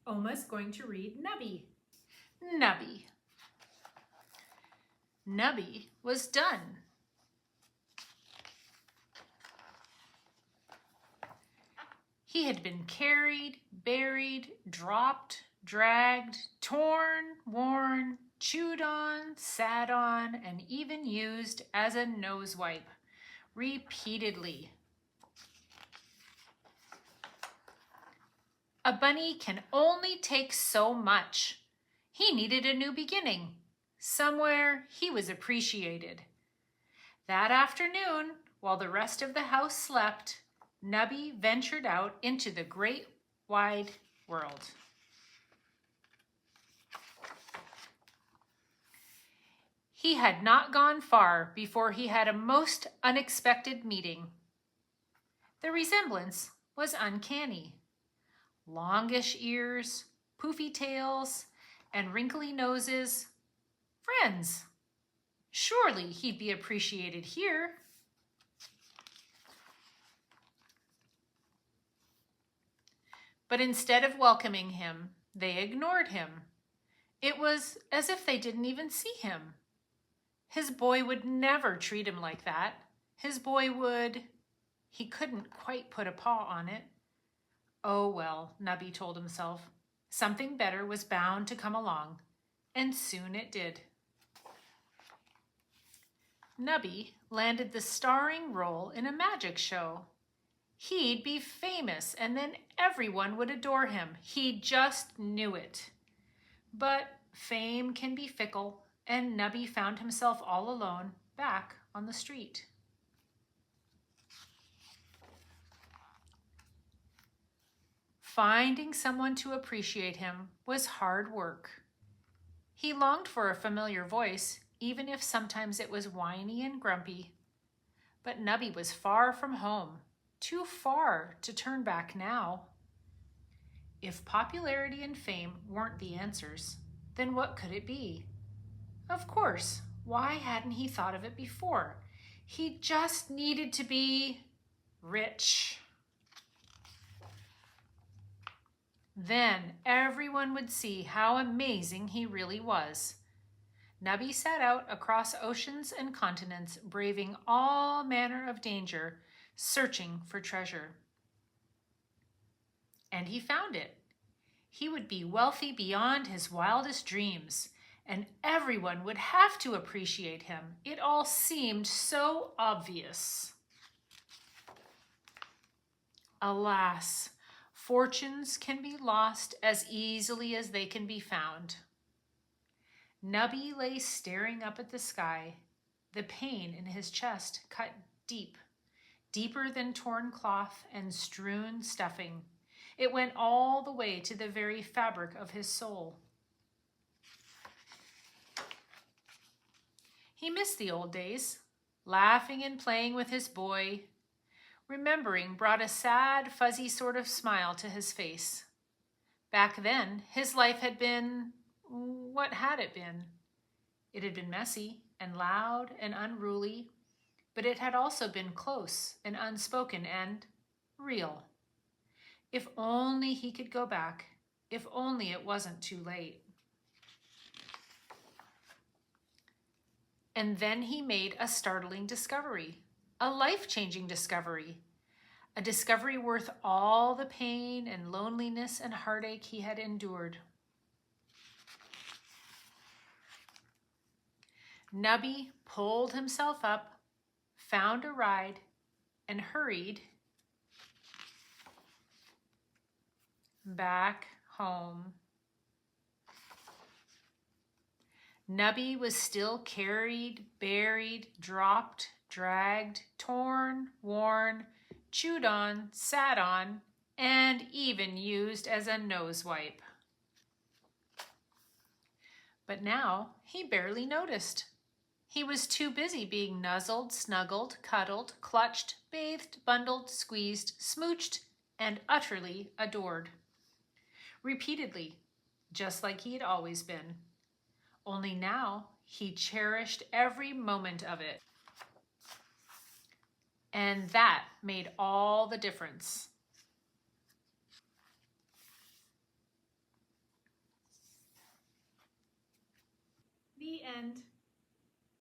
Oma's going to read Nubby. Nubby. Nubby was done. He had been carried, buried, dropped, dragged, torn, worn, chewed on, sat on, and even used as a nose wipe, repeatedly. A bunny can only take so much. He needed a new beginning. Somewhere he was appreciated. That afternoon, while the rest of the house slept, Nubby ventured out into the great wide world. He had not gone far before he had a most unexpected meeting. The resemblance was uncanny. Longish ears, poofy tails, and wrinkly noses. Friends. Surely he'd be appreciated here. But instead of welcoming him, they ignored him. It was as if they didn't even see him. His boy would never treat him like that. His boy would... He couldn't quite put a paw on it. Oh well, Nubby told himself. Something better was bound to come along, and soon it did. Nubby landed the starring role in a magic show. He'd be famous, and then everyone would adore him. He just knew it. But fame can be fickle, and Nubby found himself all alone, back on the street. Finding someone to appreciate him was hard work. He longed for a familiar voice, even if sometimes it was whiny and grumpy. But Nubby was far from home, too far to turn back now. If popularity and fame weren't the answers, then what could it be? Of course, why hadn't he thought of it before? He just needed to be rich. Then everyone would see how amazing he really was. Nubby set out across oceans and continents, braving all manner of danger, searching for treasure. And he found it. He would be wealthy beyond his wildest dreams, and everyone would have to appreciate him. It all seemed so obvious. Alas, fortunes can be lost as easily as they can be found. Nubby lay staring up at the sky. The pain in his chest cut deep, deeper than torn cloth and strewn stuffing. It went all the way to the very fabric of his soul. He missed the old days, laughing and playing with his boy. Remembering brought a sad, fuzzy sort of smile to his face. Back then, his life had been... what had it been? It had been messy and loud and unruly, but it had also been close and unspoken and real. If only he could go back. If only it wasn't too late. And then he made a startling discovery, a life-changing discovery, a discovery worth all the pain and loneliness and heartache he had endured. Nubby pulled himself up, found a ride, and hurried back home. Nubby was still carried, buried, dropped, dragged, torn, worn, chewed on, sat on, and even used as a nose wipe. But now he barely noticed. He was too busy being nuzzled, snuggled, cuddled, clutched, bathed, bundled, squeezed, smooched, and utterly adored. Repeatedly, just like he had always been. Only now he cherished every moment of it. And that made all the difference. end.